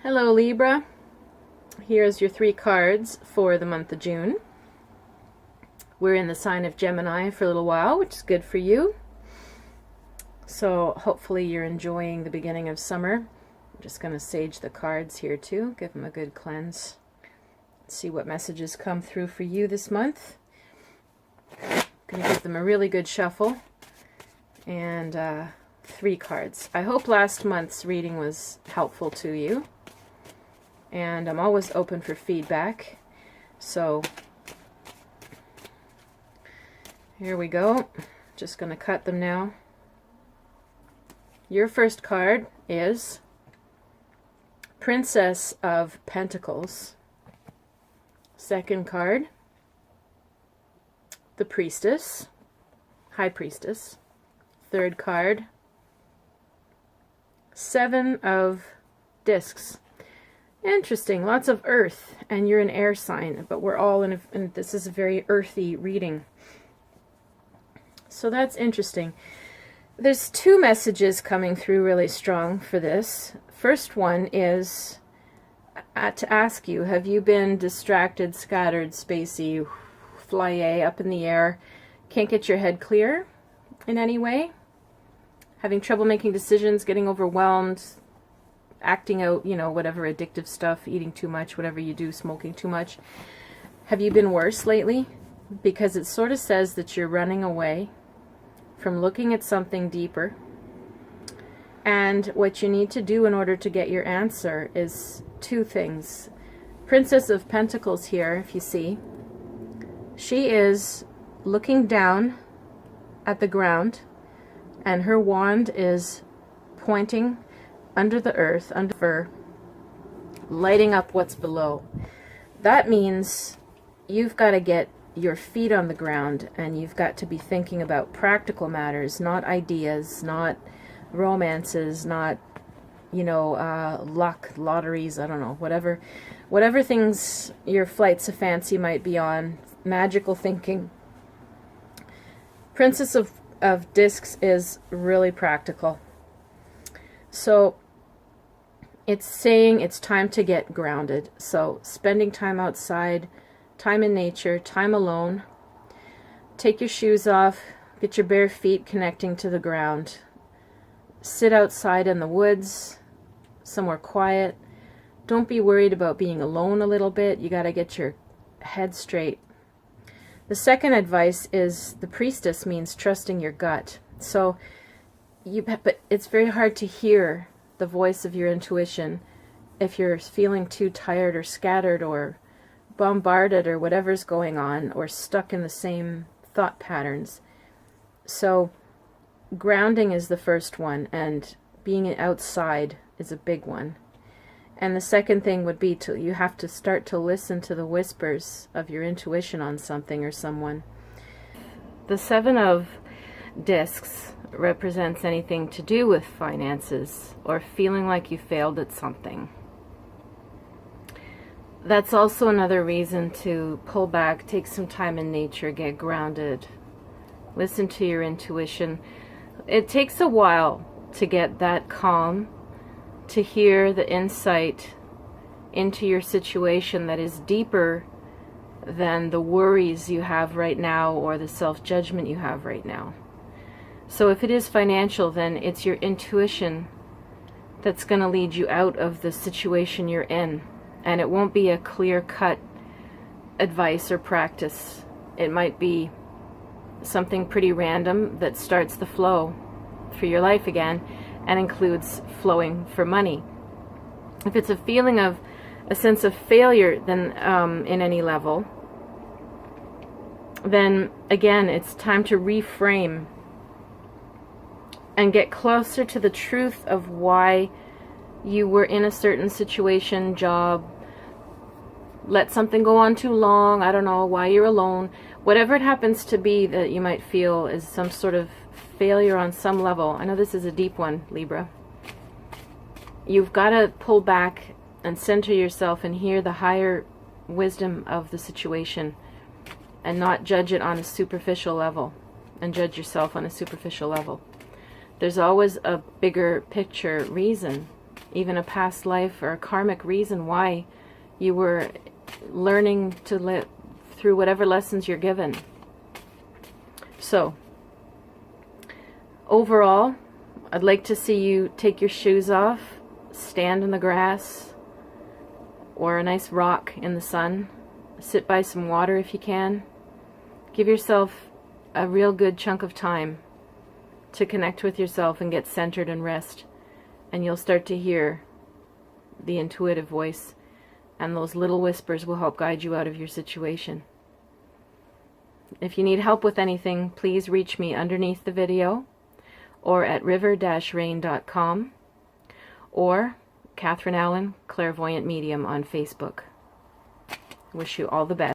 Hello Libra, here's your 3 cards for the month of June. We're in the sign of Gemini for a little while, which is good for you. So hopefully you're enjoying the beginning of summer. I'm just going to sage the cards here too, give them a good cleanse. See what messages come through for you this month. Going to give them a really good shuffle. And 3 cards. I hope last month's reading was helpful to you. And I'm always open for feedback. So here we go. Just going to cut them now. Your first card is Princess of Pentacles. Second card, the Priestess, High Priestess. Third card, 7 of Discs. Interesting, lots of earth, and you're an air sign, but we're all in this is a very earthy reading. So that's interesting. There's 2 messages coming through really strong for this. First one is to ask you, have you been distracted, scattered, spacey, fly up in the air, can't get your head clear in any way? Having trouble making decisions, getting overwhelmed, acting out, whatever addictive stuff, eating too much, whatever you do, smoking too much. Have you been worse lately? Because it sort of says that you're running away from looking at something deeper. And what you need to do in order to get your answer is 2 things. Princess of Pentacles here, if you see, she is looking down at the ground, and her wand is pointing under the earth, under her, lighting up what's below. That means you've got to get your feet on the ground, and you've got to be thinking about practical matters, not ideas, not romances, not luck, lotteries, I don't know, whatever things your flights of fancy might be on, magical thinking. Princess of Discs is really practical. So it's saying it's time to get grounded. So spending time outside, time in nature, time alone. Take your shoes off, get your bare feet connecting to the ground. Sit outside in the woods, somewhere quiet. Don't be worried about being alone a little bit. You got to get your head straight. The second advice is the Priestess means trusting your gut. So but it's very hard to hear the voice of your intuition if you're feeling too tired or scattered or bombarded or whatever's going on, or stuck in the same thought patterns. So grounding is the first one, and being outside is a big one. And the second thing would be you have to start to listen to the whispers of your intuition on something or someone. The 7 of Discs represents anything to do with finances or feeling like you failed at something. That's also another reason to pull back, take some time in nature, get grounded, listen to your intuition. It takes a while to get that calm, to hear the insight into your situation that is deeper than the worries you have right now or the self-judgment you have right now. So if it is financial, then it's your intuition that's going to lead you out of the situation you're in. And it won't be a clear-cut advice or practice. It might be something pretty random that starts the flow for your life again and includes flowing for money. If it's a feeling of a sense of failure then in any level, then again it's time to reframe and get closer to the truth of why you were in a certain situation, job, let something go on too long, I don't know, why you're alone. Whatever it happens to be that you might feel is some sort of failure on some level. I know this is a deep one, Libra. You've got to pull back and center yourself and hear the higher wisdom of the situation and not judge it on a superficial level and judge yourself on a superficial level. There's always a bigger picture reason even a past life or a karmic reason why you were learning to live through whatever lessons you're given. So, overall, I'd like to see you take your shoes off, stand in the grass or a nice rock in the sun, sit by some water if you can. Give yourself a real good chunk of time to connect with yourself and get centered and rest, and you'll start to hear the intuitive voice, and those little whispers will help guide you out of your situation. If you need help with anything, please reach me underneath the video or at river-rain.com or Catherine Allen, Clairvoyant Medium on Facebook. Wish you all the best.